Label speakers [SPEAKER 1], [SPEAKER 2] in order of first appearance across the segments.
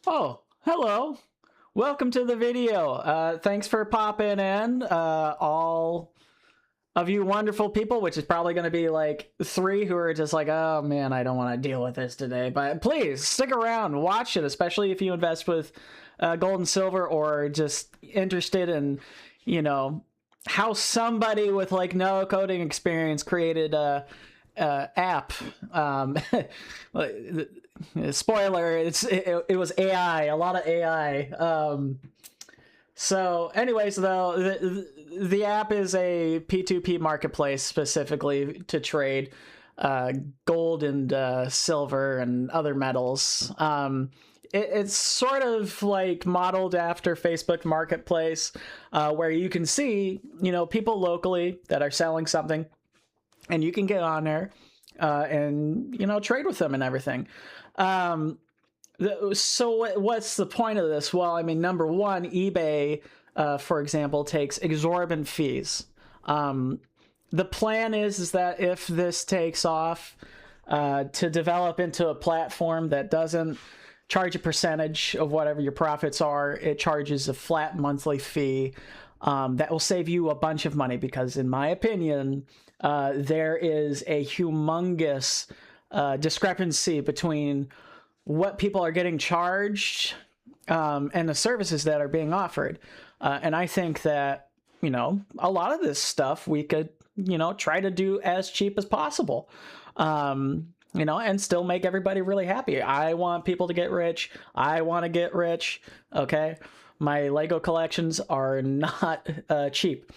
[SPEAKER 1] Oh, hello. Welcome to the video. Thanks for popping in, all of you wonderful people, which is probably going to be like 3 who are just like, oh man, I don't want to deal with this today. But please stick around, watch it, especially if you invest with gold and silver or just interested in, you know, how somebody with like no coding experience created a app. Spoiler, it was AI, a lot of AI. So anyways, though, the app is a P2P marketplace specifically to trade gold and silver and other metals. It's sort of like modeled after Facebook Marketplace, where you can see, people locally that are selling something, and you can get on there and trade with them and everything. So what's the point of this? Well, I mean, number one, eBay, for example, takes exorbitant fees. The plan is that if this takes off, to develop into a platform that doesn't charge a percentage of whatever your profits are, it charges a flat monthly fee. That will save you a bunch of money because, in my opinion, there is a humongous discrepancy between what people are getting charged and the services that are being offered. And I think that, a lot of this stuff we could, try to do as cheap as possible, and still make everybody really happy. I want people to get rich. I want to get rich. Okay. My Lego collections are not cheap.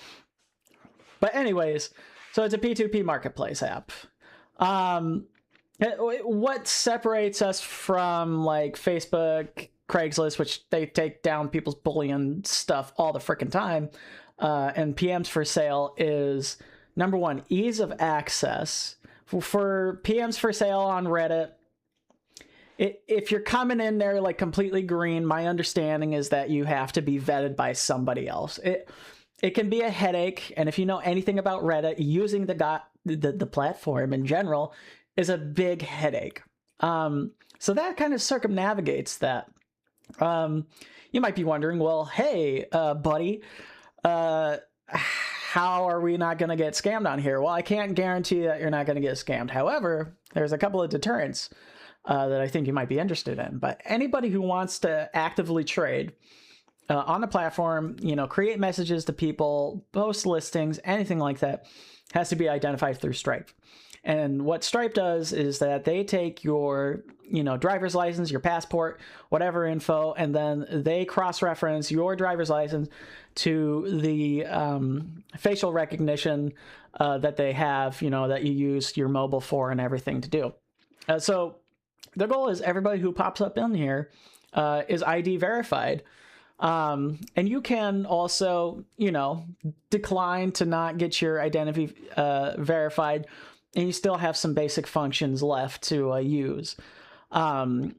[SPEAKER 1] But anyways, so it's a P2P marketplace app. What separates us from like Facebook, Craigslist, which they take down people's bullion stuff all the freaking time, and PMs for sale is, number one, ease of access. For PMs for sale on Reddit, if you're coming in there like completely green, my understanding is that you have to be vetted by somebody else. It can be a headache, and if you know anything about Reddit, using the platform in general is a big headache. So that kind of circumnavigates that. You might be wondering, well, hey, buddy, how are we not going to get scammed on here? Well, I can't guarantee that you're not going to get scammed. However, there's a couple of deterrents that I think you might be interested in. But anybody who wants to actively trade on the platform, create messages to people, post listings, anything like that, has to be identified through Stripe. And what Stripe does is that they take your, driver's license, your passport, whatever info, and then they cross-reference your driver's license to the facial recognition that they have, that you use your mobile for and everything to do. So the goal is everybody who pops up in here is ID verified. And you can also, decline to not get your identity verified, and you still have some basic functions left to use. My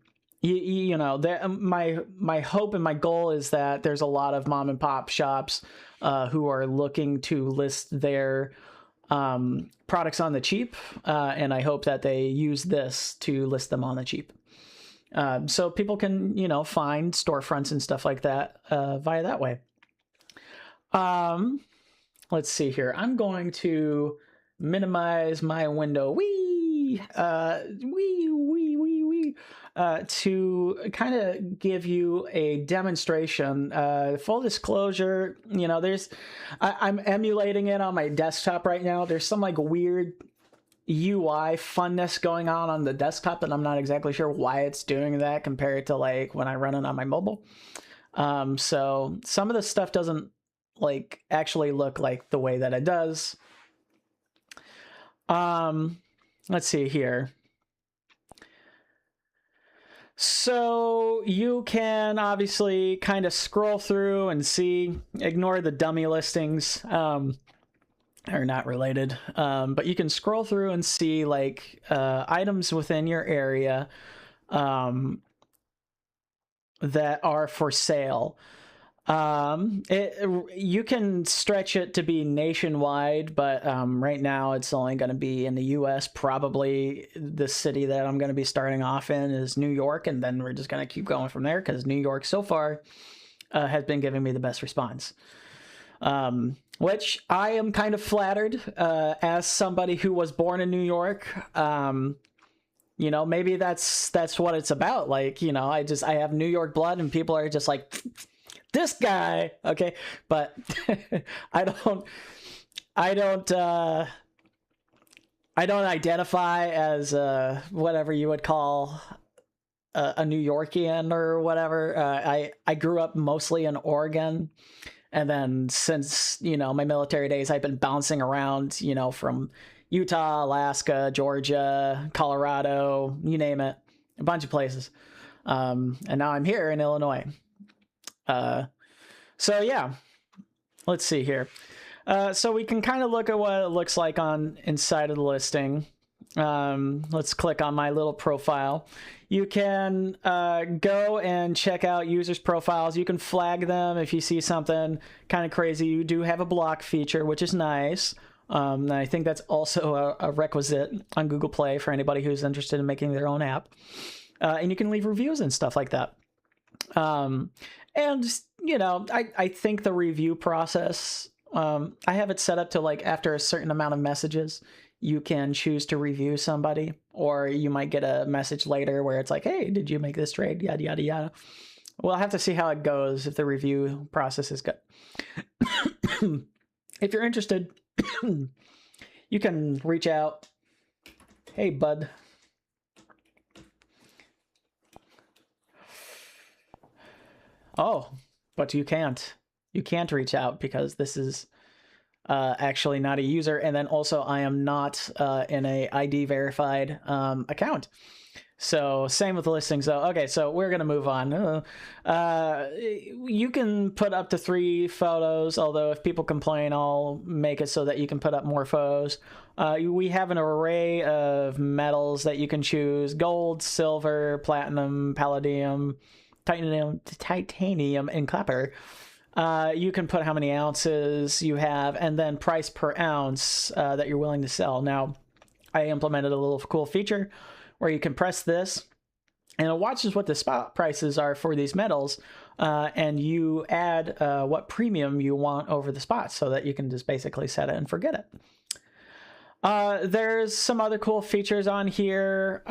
[SPEAKER 1] hope and my goal is that there's a lot of mom and pop shops who are looking to list their products on the cheap, and I hope that they use this to list them on the cheap. So people can, find storefronts and stuff like that via that way. Let's see here. I'm going to minimize my window to kind of give you a demonstration. Full disclosure, I'm emulating it on my desktop right now. There's some like weird UI funness going on the desktop, and I'm not exactly sure why it's doing that compared to like when I run it on my mobile. So some of the stuff doesn't like actually look like the way that it does. Let's see here. So you can obviously kind of scroll through and see, ignore the dummy listings. Are not related, but you can scroll through and see like items within your area that are for sale. You can stretch it to be nationwide, but right now it's only going to be in the US. Probably the city that I'm going to be starting off in is New York, and then we're just going to keep going from there because New York so far has been giving me the best response. Which I am kind of flattered as somebody who was born in New York. You know, maybe that's what it's about. Like, you know, I have New York blood, and people are just like, this guy, okay, but I don't identify as whatever you would call a New Yorkian or whatever. I grew up mostly in Oregon, and then since, you know, my military days, I've been bouncing around, you know, from Utah, Alaska, Georgia, Colorado, you name it, a bunch of places, and now I'm here in Illinois. So yeah, let's see here. So we can kind of look at what it looks like on inside of the listing. Let's click on my little profile. You can go and check out users' profiles. You can flag them if you see something kind of crazy. You do have a block feature, which is nice. And I think that's also a requisite on Google Play for anybody who's interested in making their own app. And you can leave reviews and stuff like that. And, you know, I think the review process, I have it set up to, like, after a certain amount of messages, you can choose to review somebody, or you might get a message later where it's like, hey, did you make this trade? Yada, yada, yada. We'll have to see how it goes if the review process is good. If you're interested, you can reach out. Hey, bud. Oh, but you can't. You can't reach out because this is actually not a user, and then also I am not in a ID verified account. So same with the listings though. Okay, so we're gonna move on. You can put up to 3 photos, although if people complain, I'll make it so that you can put up more photos. We have an array of metals that you can choose: gold, silver, platinum, palladium, titanium, and copper. You can put how many ounces you have, and then price per ounce that you're willing to sell. Now, I implemented a little cool feature where you can press this, and it watches what the spot prices are for these metals, and you add what premium you want over the spot, so that you can just basically set it and forget it. There's some other cool features on here.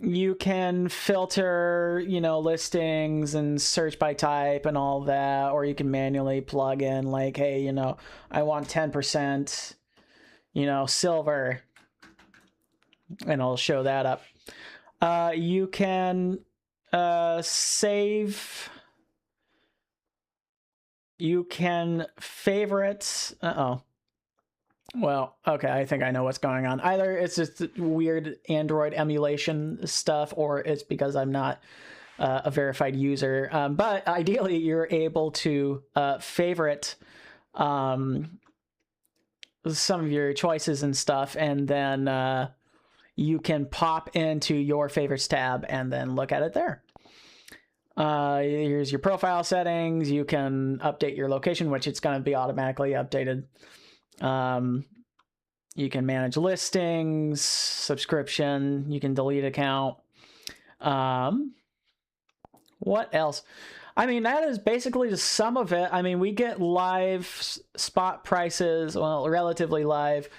[SPEAKER 1] You can filter, you know, listings and search by type and all that, or you can manually plug in like, hey, you know, I want 10%, you know, silver, and I'll show that up. You can save. You can favorite. Well, okay, I think I know what's going on. Either it's just weird Android emulation stuff, or it's because I'm not a verified user. But ideally, you're able to favorite some of your choices and stuff, and then you can pop into your favorites tab and then look at it there. Here's your profile settings. You can update your location, which it's going to be automatically updated. You can manage listings, subscription, you can delete account. What else? I mean, that is basically the sum of it. I mean, we get live spot prices, well, relatively live,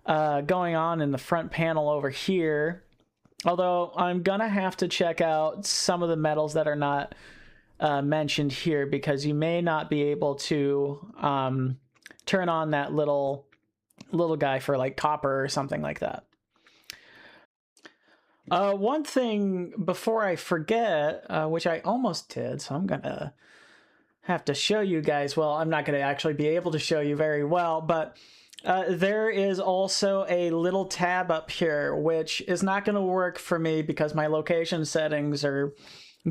[SPEAKER 1] going on in the front panel over here. Although I'm gonna have to check out some of the metals that are not mentioned here, because you may not be able to turn on that little guy for like copper or something like that. One thing before I forget, which I almost did, so I'm gonna have to show you guys. Well, I'm not gonna actually be able to show you very well, but there is also a little tab up here, which is not gonna work for me because my location settings are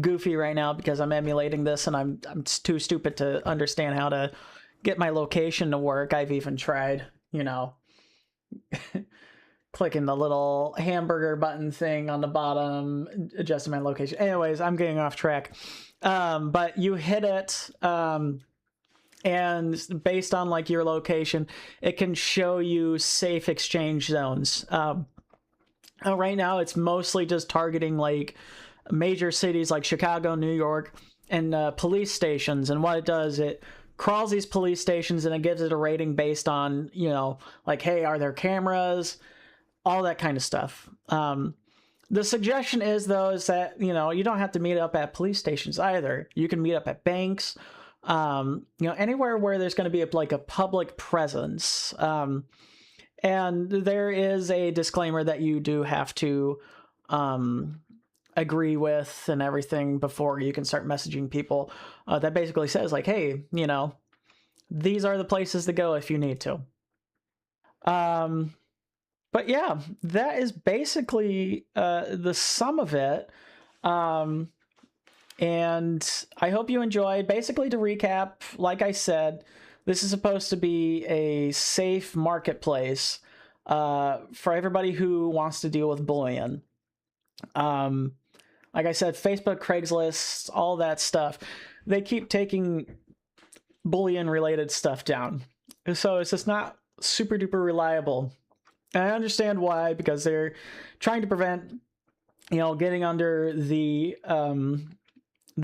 [SPEAKER 1] goofy right now because I'm emulating this, and I'm too stupid to understand how to get my location to work. I've even tried, you know, clicking the little hamburger button thing on the bottom, adjusting my location. Anyways, I'm getting off track. But you hit it, and based on like your location, it can show you safe exchange zones. Right now, it's mostly just targeting like major cities like Chicago, New York, and police stations. And what it does, it crawls these police stations and it gives it a rating based on, you know, like, hey, are there cameras? All that kind of stuff. The suggestion is, though, is that, you know, you don't have to meet up at police stations either. You can meet up at banks, you know, anywhere where there's going to be like a public presence. And there is a disclaimer that you do have to agree with and everything before you can start messaging people. That basically says like, hey, you know, these are the places to go if you need to. But yeah, that is basically the sum of it. And I hope you enjoyed. Basically, to recap, like I said, this is supposed to be a safe marketplace for everybody who wants to deal with bullying. Like I said, Facebook, Craigslist, all that stuff, they keep taking bullying-related stuff down. So it's just not super duper reliable. And I understand why, because they're trying to prevent, you know, getting under the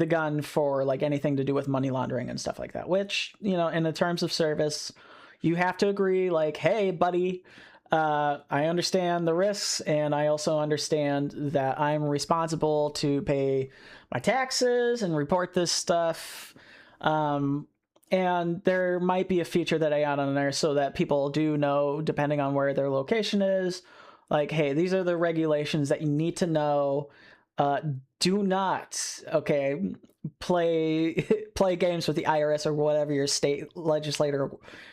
[SPEAKER 1] gun for like anything to do with money laundering and stuff like that, which, you know, in the terms of service, you have to agree like, hey, buddy, I understand the risks, and I also understand that I'm responsible to pay my taxes and report this stuff. And there might be a feature that I add on there so that people do know, depending on where their location is, like, hey, these are the regulations that you need to know. Do not, okay, play games with the IRS or whatever your state legislator,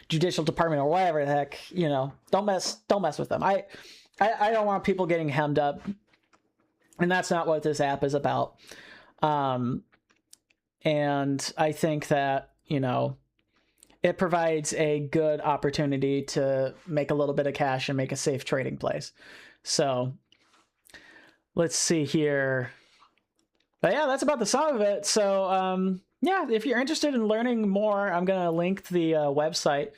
[SPEAKER 1] judicial department, or whatever the heck, you know. Don't mess with them. I don't want people getting hemmed up, and that's not what this app is about. And I think that, you know, it provides a good opportunity to make a little bit of cash and make a safe trading place. So let's see here. But yeah, that's about the sum of it. So yeah, if you're interested in learning more, I'm going to link the website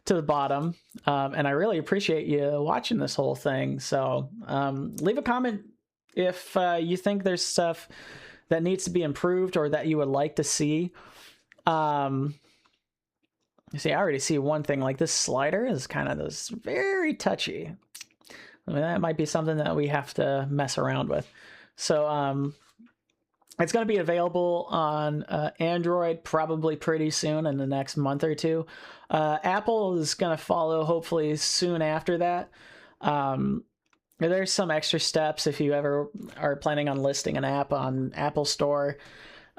[SPEAKER 1] to the bottom. And I really appreciate you watching this whole thing. So leave a comment if you think there's stuff that needs to be improved or that you would like to see. You see, I already see one thing, like this slider is kind of this very touchy. I mean, that might be something that we have to mess around with. So it's going to be available on Android probably pretty soon, in the next month or two. Apple is going to follow hopefully soon after that. There's some extra steps if you ever are planning on listing an app on Apple Store.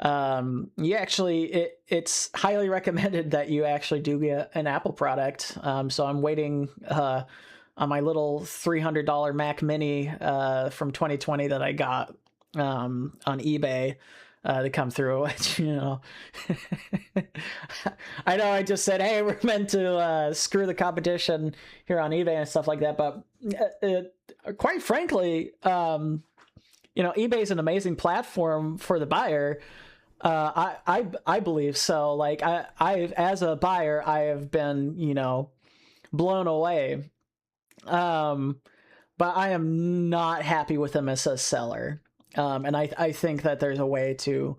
[SPEAKER 1] You actually, it's highly recommended that you actually do get an Apple product. So I'm waiting on my little $300 Mac Mini from 2020 that I got on eBay to come through, which, you know, I know I just said, hey, we're meant to screw the competition here on eBay and stuff like that, but quite frankly, you know, eBay is an amazing platform for the buyer. I believe so. Like I've as a buyer, I have been, you know, blown away. But I am not happy with them as a seller. And I think that there's a way to,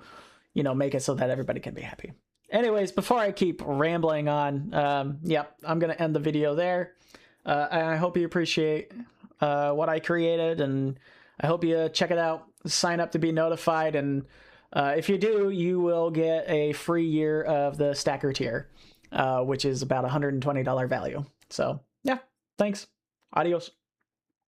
[SPEAKER 1] you know, make it so that everybody can be happy. Anyways, before I keep rambling on, yep, I'm going to end the video there. I hope you appreciate what I created, and I hope you check it out, sign up to be notified, and if you do, you will get a free year of the Stacker tier, which is about $120 value. So, yeah, thanks. Adios.